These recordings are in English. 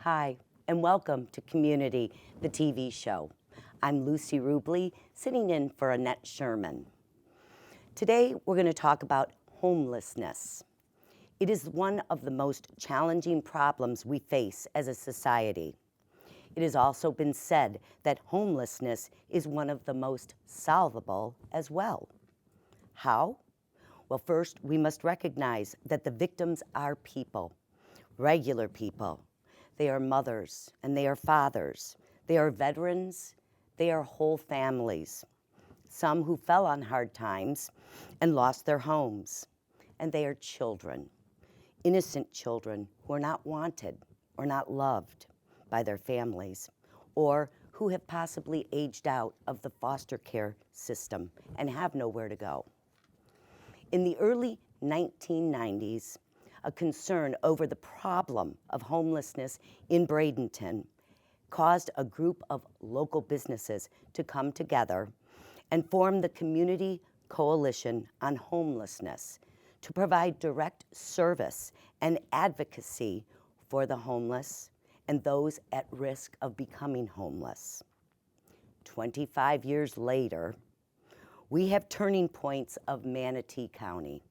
Hi, and welcome to Community, the TV show. I'm Lucy Rubley, sitting in for Annette Sherman. Today, we're going to talk about homelessness. It is one of the most challenging problems we face as a society. It has also been said that homelessness is one of the most solvable as well. How? Well, first, we must recognize that the victims are people, regular people. They are mothers and they are fathers. They are veterans. They are whole families. Some who fell on hard times and lost their homes. And they are children, innocent children who are not wanted or not loved by their families, or who have possibly aged out of the foster care system and have nowhere to go. In the early 1990s, a concern over the problem of homelessness in Bradenton caused a group of local businesses to come together and form the Community Coalition on Homelessness to provide direct service and advocacy for the homeless and those at risk of becoming homeless. 25 years later, we have Turning Points of Manatee County,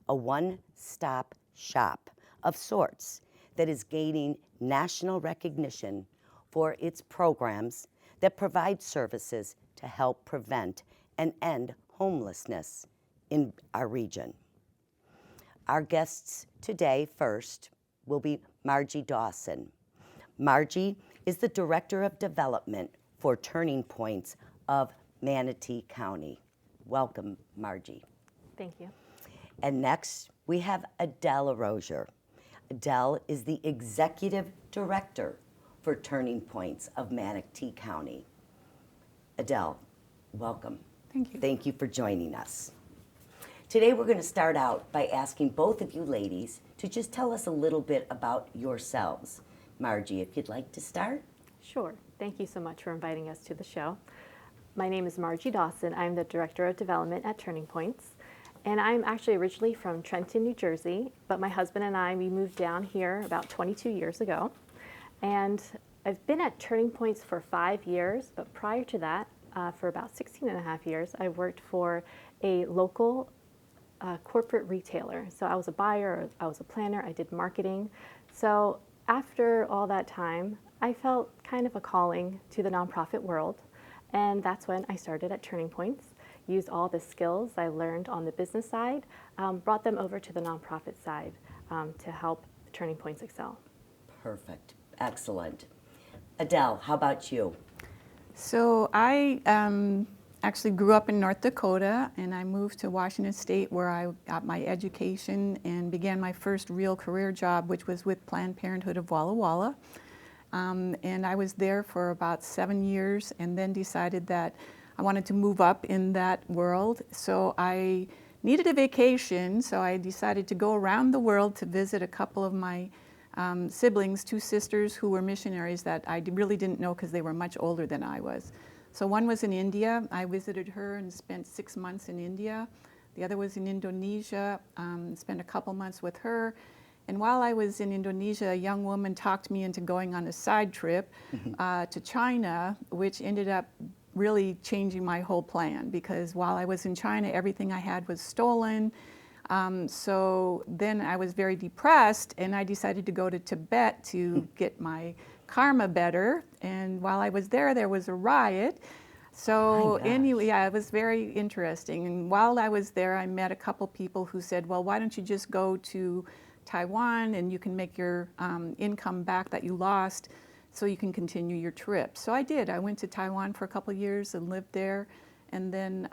a one-stop shop of sorts that is gaining national recognition for its programs that provide services to help prevent and end homelessness in our region. Our guests today first will be Margi Dawson. Margi is the Director of Development for Turning Points of Manatee County. Welcome, Margi. Thank you. And next, we have Adell Erozer. Adell is the Executive Director for Turning Points of Manatee County. Adell, welcome. Thank you. Thank you for joining us. Today we're going to start out by asking both of you ladies to just tell us a little bit about yourselves. Margi, if you'd like to start. Sure. Thank you so much for inviting us to the show. My name is Margi Dawson. I'm the Director of Development at Turning Points. And I'm actually originally from Trenton, New Jersey, but my husband and I, we moved down here about 22 years ago. And I've been at Turning Points for 5 years, but prior to that, for about 16 and a half years, I worked for a local corporate retailer. So I was a buyer, I was a planner, I did marketing. So after all that time, I felt kind of a calling to the nonprofit world. And that's when I started at Turning Points. Used all the skills I learned on the business side, brought them over to the nonprofit side to help Turning Points excel. Perfect. Excellent. Adell, how about you? So I actually grew up in North Dakota, and I moved to Washington State where I got my education and began my first real career job, which was with Planned Parenthood of Walla Walla. And I was there for about 7 years and then decided that I wanted to move up in that world. So I needed a vacation, so I decided to go around the world to visit a couple of my siblings, 2 sisters who were missionaries that I really didn't know because they were much older than I was. So one was in India. I visited her and spent 6 months in India. The other was in Indonesia, spent a couple months with her. And while I was in Indonesia, a young woman talked me into going on a side trip to China, which ended up really changing my whole plan, because while I was in China, everything I had was stolen. So then I was very depressed, and I decided to go to Tibet to get my karma better. And while I was there, there was a riot. So anyway, yeah, it was very interesting. And while I was there, I met a couple people who said, well, why don't you just go to Taiwan and you can make your income back that you lost so you can continue your trip. So I did. I went to Taiwan for a couple of years and lived there. And then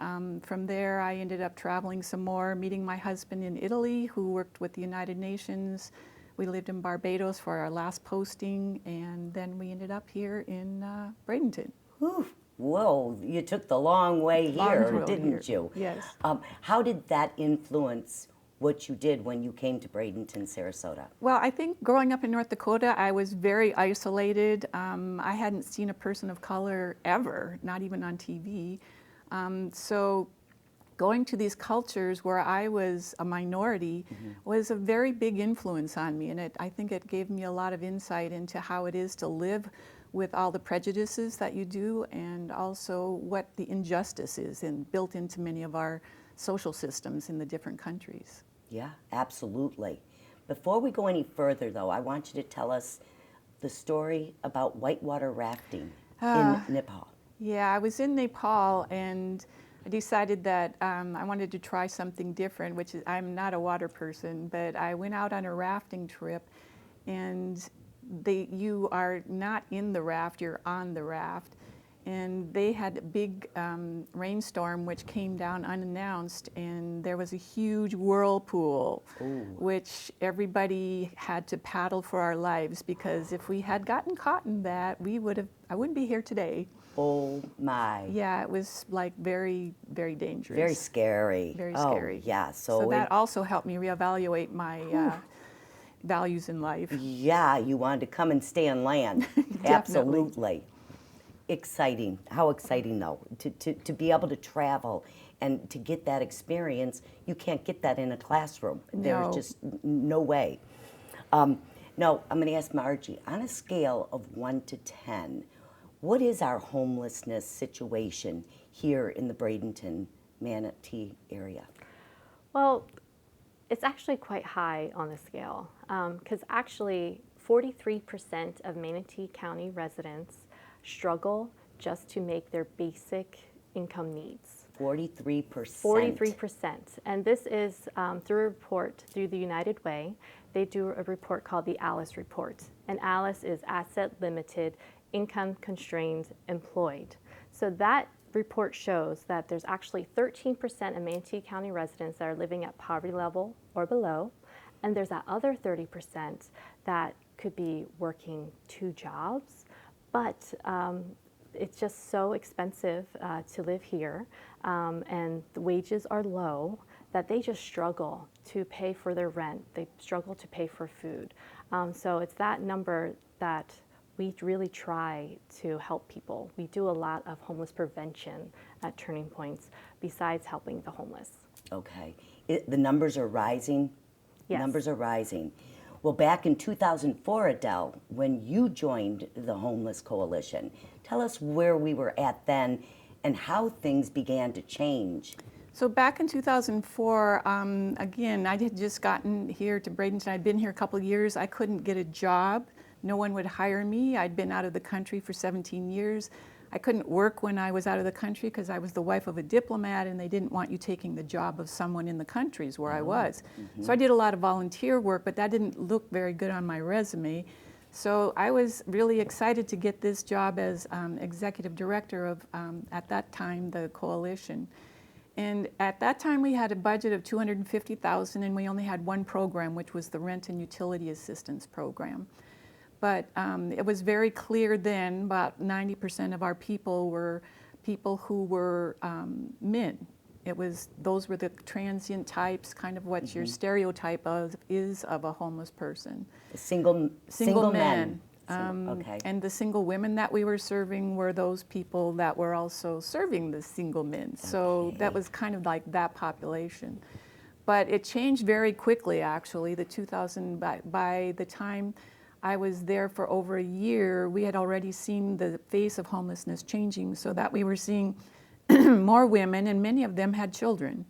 from there, I ended up traveling some more, meeting my husband in Italy, who worked with the United Nations. We lived in Barbados for our last posting, and then we ended up here in Bradenton. Whew. Whoa, you took the long way here, didn't you? Yes. How did that influence what you did when you came to Bradenton, Sarasota? Well, I think growing up in North Dakota, I was very isolated. I hadn't seen a person of color ever, not even on TV. So going to these cultures where I was a minority was a very big influence on me, and I think it gave me a lot of insight into how it is to live with all the prejudices that you do, and also what the injustice is built into many of our social systems in the different countries. Yeah, absolutely. Before we go any further, though, I want you to tell us the story about whitewater rafting in Nepal. Yeah, I was in Nepal, and I decided that I wanted to try something different, which is, I'm not a water person, but I went out on a rafting trip, and you are not in the raft, you're on the raft. And they had a big rainstorm which came down unannounced, and there was a huge whirlpool, which everybody had to paddle for our lives, because if we had gotten caught in that, I wouldn't be here today. Oh my. Yeah, it was like very, very dangerous. Very scary. Very Oh, scary. yeah. So that also helped me reevaluate my values in life. Yeah, you wanted to come and stay on land. Absolutely. Exciting. How exciting, though, to be able to travel and to get that experience. You can't get that in a classroom. No. There's just no way. No, I'm going to ask Margie, on a scale of 1 to 10, what is our homelessness situation here in the Bradenton, Manatee area? Well, it's actually quite high on the scale, because actually 43% of Manatee County residents struggle just to make their basic income needs. 43%. 43%. And this is through a report through the United Way. They do a report called the ALICE report. And ALICE is Asset Limited, Income Constrained, Employed. So that report shows that there's actually 13% of Manatee County residents that are living at poverty level or below. And there's that other 30% that could be working 2 jobs. But it's just so expensive to live here, and the wages are low, that they just struggle to pay for their rent. They struggle to pay for food. So it's that number that we really try to help people. We do a lot of homeless prevention at Turning Points besides helping the homeless. Okay. The numbers are rising? Yes. Numbers are rising. Well, back in 2004, Adell, when you joined the Homeless Coalition, tell us where we were at then and how things began to change. So back in 2004, again, I had just gotten here to Bradenton. I'd been here a couple of years. I couldn't get a job. No one would hire me. I'd been out of the country for 17 years. I couldn't work when I was out of the country because I was the wife of a diplomat, and they didn't want you taking the job of someone in the countries where I was. So I did a lot of volunteer work, but that didn't look very good on my resume. So I was really excited to get this job as executive director of, at that time, the coalition. And at that time, we had a budget of $250,000, and we only had one program, which was the Rent and Utility Assistance Program. But it was very clear then, about 90% of our people were people who were men. Those were the transient types, kind of what your stereotype is of a homeless person. The single men. Okay. And the single women that we were serving were those people that were also serving the single men. So that was kind of like that population. But it changed very quickly, actually. By the time I was there for over a year, we had already seen the face of homelessness changing, so that we were seeing more women, and many of them had children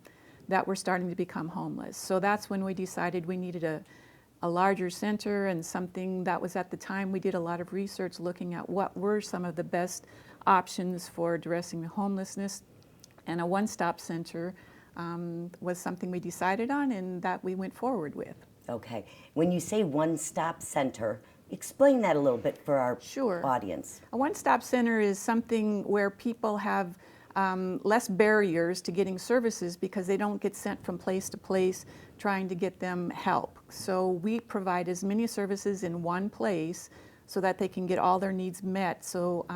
that were starting to become homeless. So that's when we decided we needed a larger center, and something that was, at the time, we did a lot of research looking at what were some of the best options for addressing homelessness, and a one-stop center was something we decided on and that we went forward with. Okay. When you say one-stop center, explain that a little bit for our audience. A one-stop center is something where people have less barriers to getting services because they don't get sent from place to place trying to get them help. So we provide as many services in one place so that they can get all their needs met. So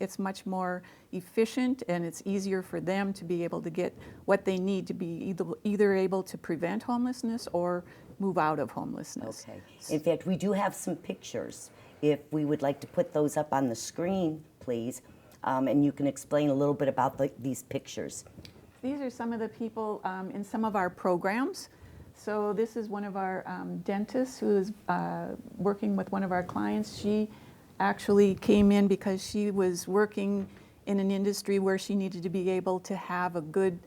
it's much more efficient, and it's easier for them to be able to get what they need to be either able to prevent homelessness or move out of homelessness. Okay. In fact, we do have some pictures. If we would like to put those up on the screen, please, and you can explain a little bit about these pictures. These are some of the people in some of our programs. So this is one of our dentists who is working with one of our clients. She actually came in because she was working in an industry where she needed to be able to have a good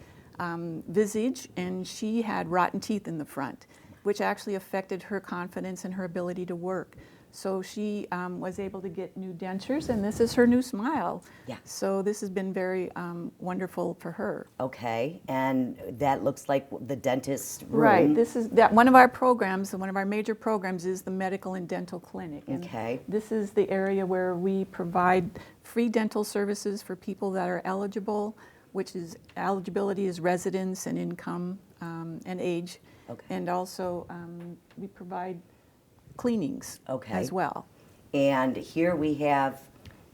visage, and she had rotten teeth in the front, which actually affected her confidence and her ability to work. So she was able to get new dentures, and this is her new smile. Yeah. So this has been very wonderful for her. Okay, and that looks like the dentist room. Right. This is that one of our programs. One of our major programs is the medical and dental clinic. And Okay. this is the area where we provide free dental services for people that are eligible, which is eligibility is residence and income and age, Okay. and also we provide cleanings Okay. as well. And here we have,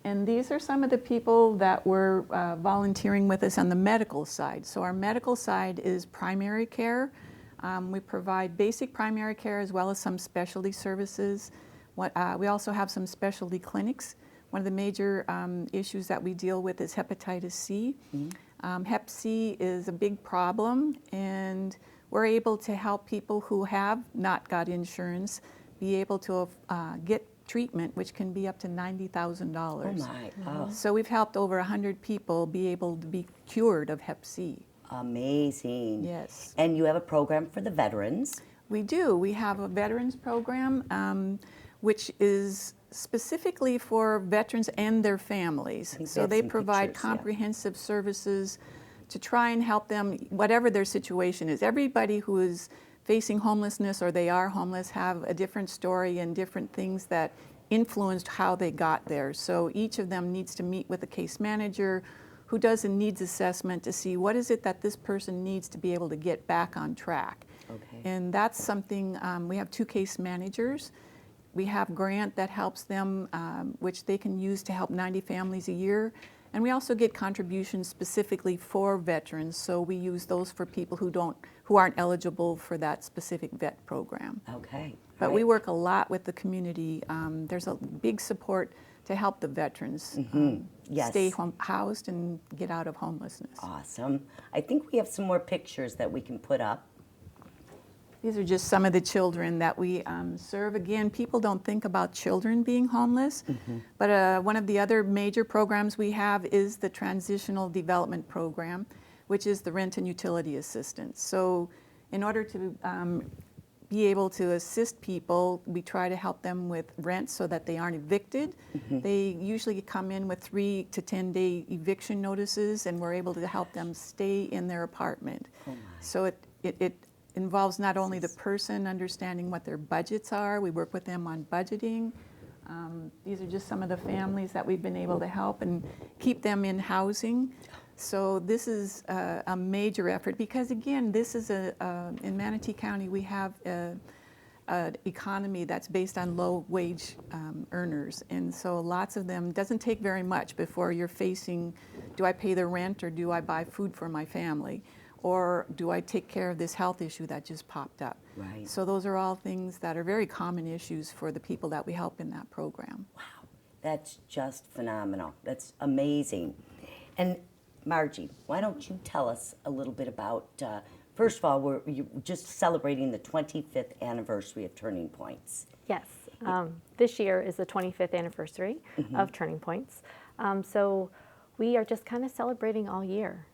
And these are some of the people that were volunteering with us on the medical side. So our medical side is primary care. We provide basic primary care as well as some specialty services. We also have some specialty clinics. One of the major issues that we deal with is hepatitis C. Hep C is a big problem, and we're able to help people who have not got insurance be able to get treatment, which can be up to $90,000. oh my, oh, So we've helped over 100 people be able to be cured of Hep C. amazing. Yes. And you have a program for the veterans. We do. We have a veterans program, which is specifically for veterans and their families. think we So have they some provide pictures, yeah. comprehensive services to try and help them, whatever their situation is. Everybody who is facing homelessness or they are homeless have a different story and different things that influenced how they got there. So each of them needs to meet with a case manager who does a needs assessment to see what is it that this person needs to be able to get back on track. Okay. And that's something, we have 2 case managers. We have grant that helps them, which they can use to help 90 families a year. And we also get contributions specifically for veterans, so we use those for people who aren't eligible for that specific vet program. Okay. But right. we work a lot with the community. There's a big support to help the veterans Yes. stay housed and get out of homelessness. Awesome. I think we have some more pictures that we can put up. These are just some of the children that we serve. Again, people don't think about children being homeless, but one of the other major programs we have is the Transitional Development Program, which is the rent and utility assistance. So in order to be able to assist people, we try to help them with rent so that they aren't evicted. They usually come in with 3 to 10-day eviction notices, and we're able to help them stay in their apartment. Oh my. So it involves not only the person understanding what their budgets are, we work with them on budgeting. These are just some of the families that we've been able to help and keep them in housing. So this is a major effort because, again, this is in Manatee County we have an economy that's based on low-wage earners, and so lots of them, doesn't take very much before you're facing, do I pay the rent or do I buy food for my family? Or do I take care of this health issue that just popped up? Right. So those are all things that are very common issues for the people that we help in that program. Wow, that's just phenomenal. That's amazing. And Margie, why don't you tell us a little bit about, first of all, we're just celebrating the 25th anniversary of Turning Points. Yes, this year is the 25th anniversary of Turning Points. So we are just kind of celebrating all year.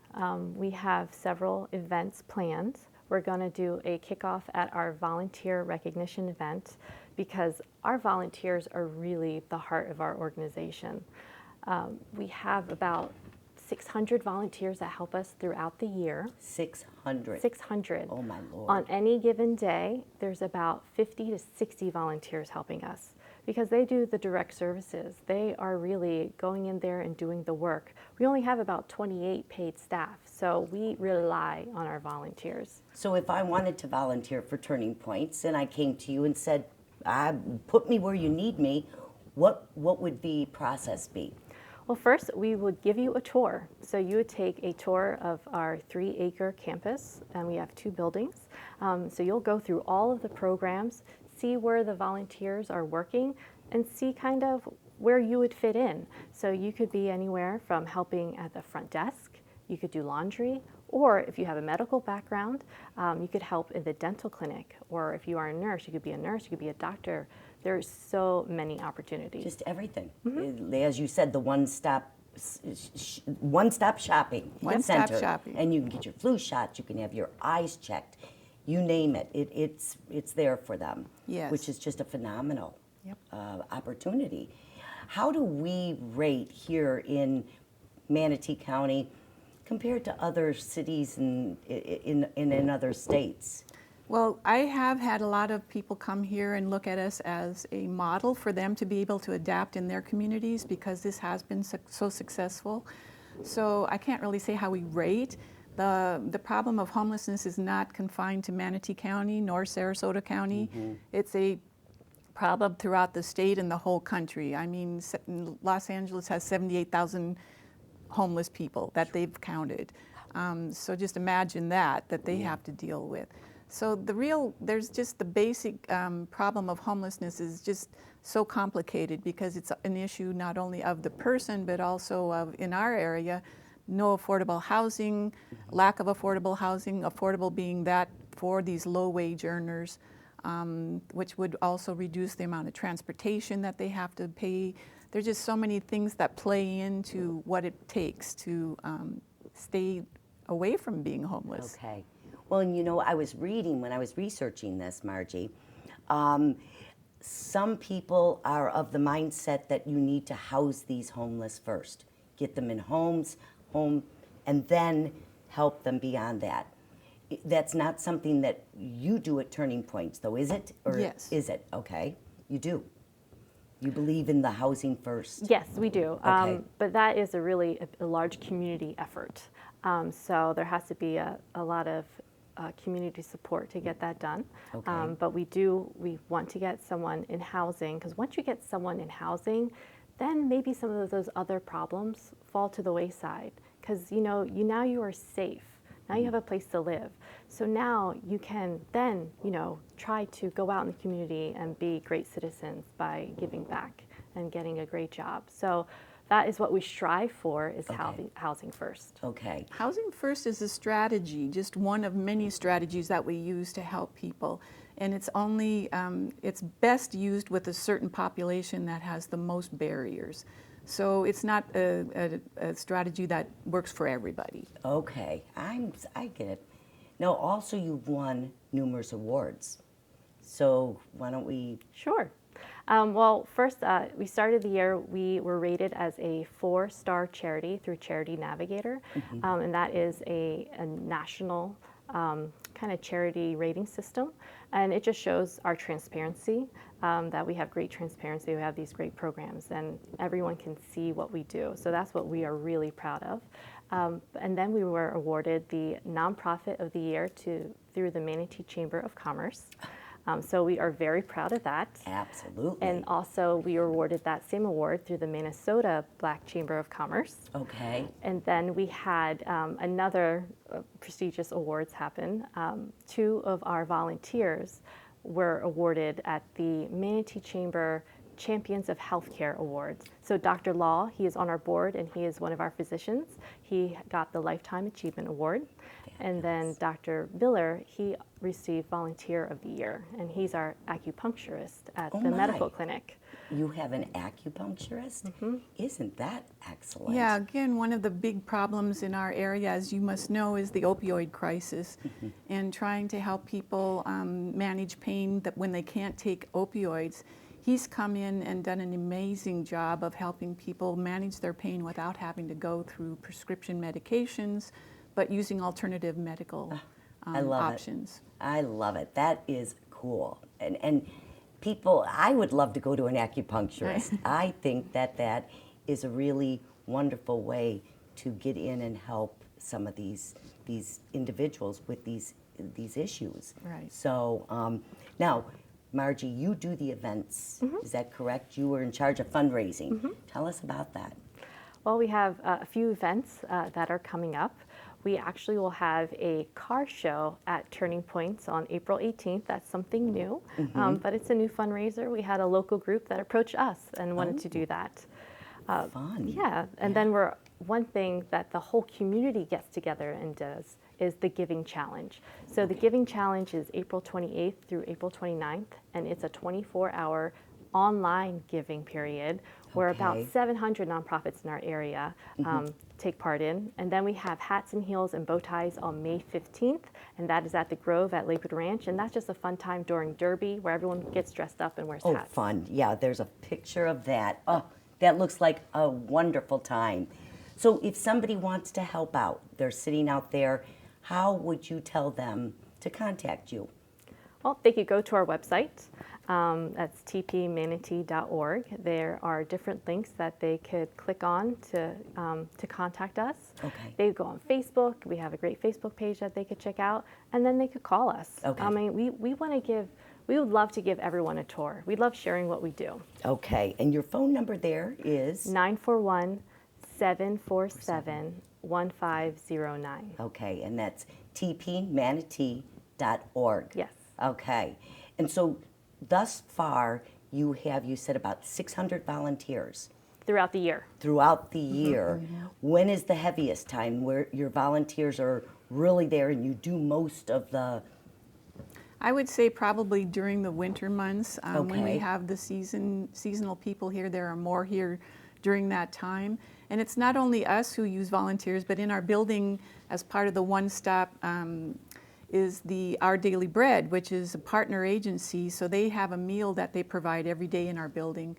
We have several events planned. We're going to do a kickoff at our volunteer recognition event because our volunteers are really the heart of our organization. We have about 600 volunteers that help us throughout the year. 600. 600. Oh my Lord. On any given day, there's about 50 to 60 volunteers helping us because they do the direct services. They are really going in there and doing the work. We only have about 28 paid staff, so we rely on our volunteers. So if I wanted to volunteer for Turning Points and I came to you and said, put me where you need me, what would the process be? Well, first, we would give you a tour. So you would take a tour of our 3-acre campus, and we have 2 buildings. So you'll go through all of the programs, see where the volunteers are working, and see kind of where you would fit in. So you could be anywhere from helping at the front desk, you could do laundry, Or if you have a medical background, you could help in the dental clinic. Or if you are a nurse, you could be a nurse, you could be a doctor. There's so many opportunities. Just everything. As you said, the one-stop shopping One-stop center. shopping. And you can get your flu shots, you can have your eyes checked, you name it. It's there for them, Yes. which is just a phenomenal Yep. opportunity. How do we rate here in Manatee County compared to other cities in other states? Well, I have had a lot of people come here and look at us as a model for them to be able to adapt in their communities because this has been so successful. So I can't really say how we rate. The problem of homelessness is not confined to Manatee County nor Sarasota County. It's a problem throughout the state and the whole country. I mean, Los Angeles has 78,000 homeless people that they've counted. So just imagine that they have to deal with. So there's just the basic problem of homelessness is just so complicated because it's an issue not only of the person, but also of, in our area, no affordable housing, lack of affordable housing, affordable being that for these low-wage earners, which would also reduce the amount of transportation that they have to pay. There's just so many things that play into what it takes to stay away from being homeless. Okay. Well, and I was reading when I was researching this, Margie, some people are of the mindset that you need to house these homeless first. Get them in homes, and then help them beyond that. That's not something that you do at Turning Points, though, is it? Or Yes. Is it? Okay. You do. You believe in the housing first. Yes, we do. Okay. But that is a really large community effort. So there has to be a lot of community support to get that done. Okay. But we want to get someone in housing, because once you get someone in housing, then maybe some of those other problems fall to the wayside. Because now you are safe. Now you have a place to live. So now you can then, try to go out in the community and be great citizens by giving back and getting a great job. So that is what we strive for, is housing first. Okay. Housing First is a strategy, just one of many strategies that we use to help people. And it's only, it's best used with a certain population that has the most barriers. So it's not a strategy that works for everybody. Okay. I get it. Now, also you've won numerous awards. So why don't we... Sure. Well, first, we started the year, we were rated as a 4-star charity through Charity Navigator, and that is a national kind of charity rating system, and it just shows our transparency, that we have great transparency, we have these great programs, and everyone can see what we do. So that's what we are really proud of. And then we were awarded the Nonprofit of the Year through the Manatee Chamber of Commerce. So we are very proud of that. Absolutely. And also we were awarded that same award through the Minnesota Black Chamber of Commerce. Okay. And then we had another prestigious awards happen. 2 of our volunteers were awarded at the Manatee Chamber Champions of Healthcare Awards. So Dr. Law, he is on our board and he is one of our physicians. He got the Lifetime Achievement Award. And then Dr. Miller, he received Volunteer of the Year, and he's our acupuncturist at the medical clinic. You have an acupuncturist? Isn't that excellent? Yeah, again, one of the big problems in our area, as you must know, is the opioid crisis, and trying to help people manage pain that when they can't take opioids. He's come in and done an amazing job of helping people manage their pain without having to go through prescription medications, but using alternative medical options. I love it. That is cool. And people, I would love to go to an acupuncturist. I think that is a really wonderful way to get in and help some of these individuals with these issues. Right. So now, Margie, you do the events. Is that correct? You were in charge of fundraising. Tell us about that. Well, we have a few events that are coming up. We actually will have a car show at Turning Points on April 18th. That's something new, but it's a new fundraiser. We had a local group that approached us and wanted to do that. Fun. Yeah, and then one thing that the whole community gets together and does is the Giving Challenge. So the Giving Challenge is April 28th through April 29th, and it's a 24-hour online giving period where about Okay. 700 nonprofits in our area take part in. And then we have hats and heels and bow ties on May 15th, and that is at the Grove at Lakewood Ranch. And that's just a fun time during Derby where everyone gets dressed up and wears Oh, hats. fun. Yeah, there's a picture of that. Oh, that looks like a wonderful time. So if somebody wants to help out, they're sitting out there, how would you tell them to contact you? Well, they could go to our website. That's tpmanatee.org. There are different links that they could click on to contact us. Okay. They go on Facebook. We have a great Facebook page that they could check out, and then they could call us. Okay. I mean, we would love to give everyone a tour. We love sharing what we do. Okay, and your phone number there is? 941-747-1509. Okay, and that's tpmanatee.org. Yes. Okay, and so thus far you said about 600 volunteers Throughout the year. throughout the year. When is the heaviest time where your volunteers are really there and you do most of the? I would say probably during the winter months when we Okay. have the seasonal people here. There are more here during that time. And it's not only us who use volunteers, but in our building as part of the One Stop is the Our Daily Bread, which is a partner agency. So they have a meal that they provide every day in our building.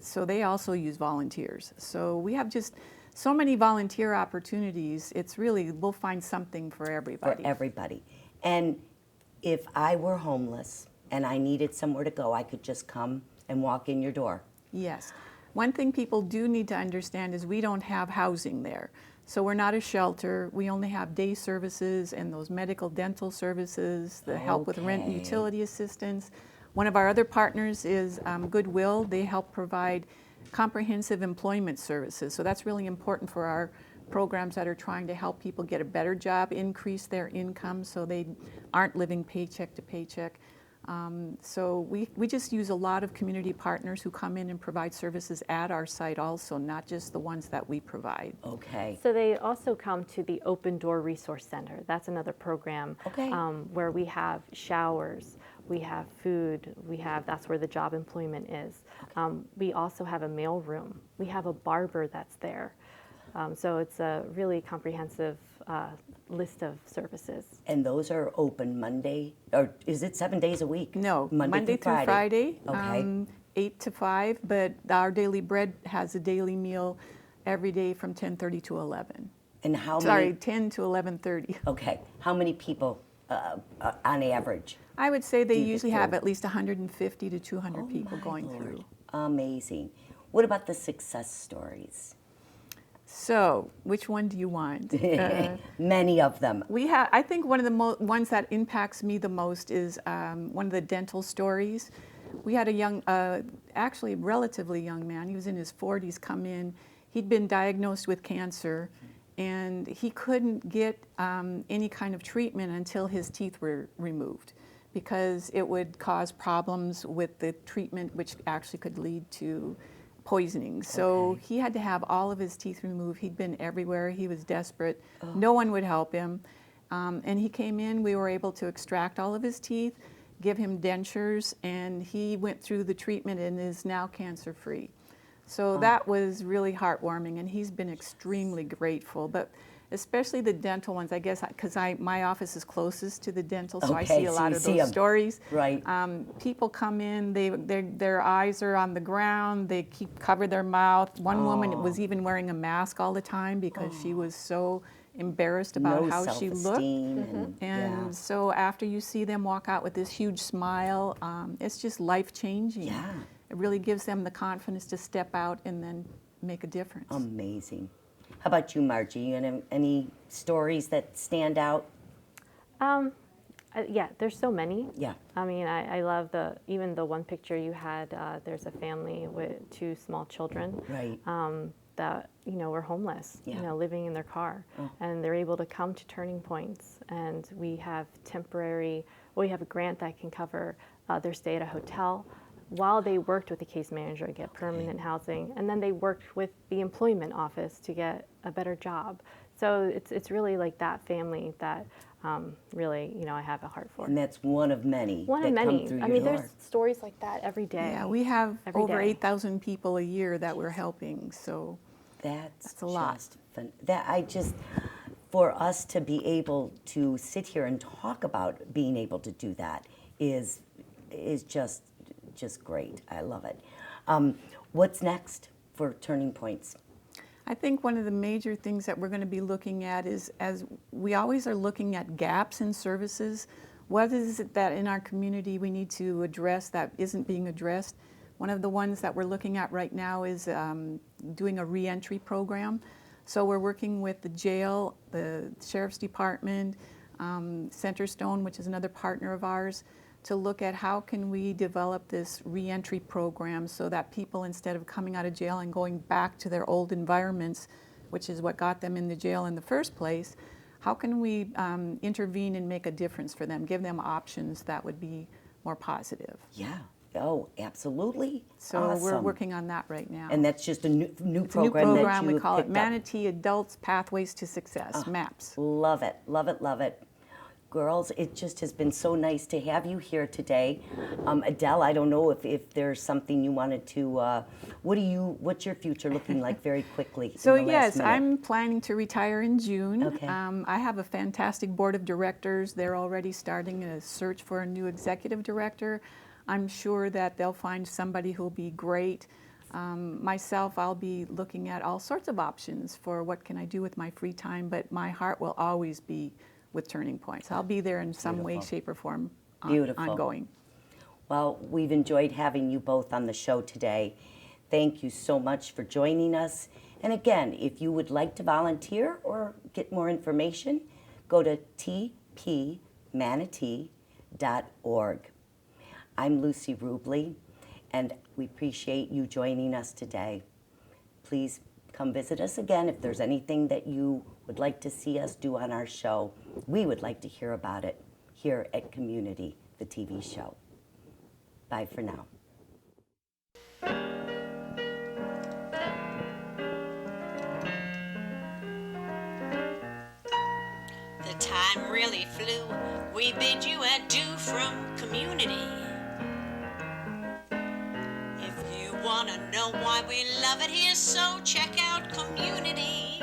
So they also use volunteers. So we have just so many volunteer opportunities. It's really, we'll find something for everybody. For everybody. And if I were homeless and I needed somewhere to go, I could just come and walk in your door. Yes. One thing people do need to understand is we don't have housing there. So we're not a shelter. We only have day services and those medical dental services, the help with rent and Okay. utility assistance. One of our other partners is Goodwill. They help provide comprehensive employment services. So that's really important for our programs that are trying to help people get a better job, increase their income so they aren't living paycheck to paycheck. So we just use a lot of community partners who come in and provide services at our site also, not just the ones that we provide. Okay. So they also come to the Open Door Resource Center. That's another program Okay. where we have showers, we have food, that's where the job employment is. We also have a mail room. We have a barber that's there. So it's a really comprehensive list of services. And those are open Monday, or is it 7 days a week? No, Monday through Friday, Okay. 8 to 5, but Our Daily Bread has a daily meal every day from 10:30 to 11. And how Sorry, many? 10 to 11:30. Okay. How many people on average? I would say they Do you usually get have through? at least 150 to 200 people My going Lord. through. Amazing. What about the success stories? So, which one do you want? Many of them. I think one of the ones that impacts me the most is one of the dental stories. We had a young, actually relatively young man, he was in his 40s, come in. He'd been diagnosed with cancer, and he couldn't get any kind of treatment until his teeth were removed because it would cause problems with the treatment, which actually could lead to poisoning. So Okay. he had to have all of his teeth removed. He'd been everywhere. He was desperate. No one would help him. And he came in. We were able to extract all of his teeth, give him dentures, and he went through the treatment and is now cancer-free. So that was really heartwarming, and he's been extremely grateful. But especially the dental ones, I guess, because my office is closest to the dental, so I Okay, see a so lot you of see those 'em. stories. Right. People come in, their eyes are on the ground, they cover their mouth. One woman was even wearing a mask all the time because she was so embarrassed about No how she looked. self-esteem. And so after you see them walk out with this huge smile, it's just life-changing. Yeah. It really gives them the confidence to step out and then make a difference. Amazing. How about you, Margie? You have any stories that stand out? Yeah, there's so many. Yeah. I mean, I love even the one picture you had. There's a family with 2 small children. Right. That were homeless, Yeah. living in their car, and they're able to come to Turning Points, and we have we have a grant that can cover their stay at a hotel while they worked with the case manager to get permanent housing, and then they worked with the employment office to get a better job. So it's really like that family that really, I have a heart for. And that's one of many One that of many. come through I your mean, door. there's stories like that every day. Yeah, we have Every over day. 8,000 people a year that we're helping, so That's a lot. just for us to be able to sit here and talk about being able to do that is just great. I love it. What's next for Turning Points? I think one of the major things that we're going to be looking at is, as we always are looking at gaps in services, what is it that in our community we need to address that isn't being addressed? One of the ones that we're looking at right now is doing a reentry program. So we're working with the jail, the Sheriff's Department, Centerstone, which is another partner of ours, to look at how can we develop this reentry program so that people, instead of coming out of jail and going back to their old environments, which is what got them in the jail in the first place, how can we intervene and make a difference for them, give them options that would be more positive? Yeah. Oh, absolutely. So we're Awesome. working on that right now. And that's just a new It's a new program that program. you We call it picked up. Manatee Adults Pathways to Success, MAPS. Love it, love it, love it. Girls, it just has been so nice to have you here today. Adell, I don't know if there's something you wanted to, what's your future looking like very quickly? So in the last yes, minute? I'm planning to retire in June. Okay. I have a fantastic board of directors. They're already starting a search for a new executive director. I'm sure that they'll find somebody who'll be great. Myself, I'll be looking at all sorts of options for what can I do with my free time, but my heart will always be with Turning Points. I'll be there in some way, Beautiful. shape, or form Beautiful. ongoing. Well, we've enjoyed having you both on the show today. Thank you so much for joining us. And again, if you would like to volunteer or get more information, go to tpmanatee.org. I'm Lucy Rubley, and we appreciate you joining us today. Please come visit us again if there's anything that you would like to see us do on our show. We would like to hear about it here at Community, the TV show. Bye for now. The time really flew. We bid you adieu from Community. If you want to know why we love it here, so check out Community.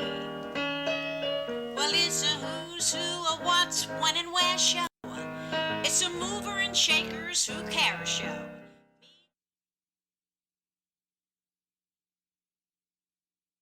Well, it's a who's who, a what's, when, and where show. It's a mover and shakers who care show.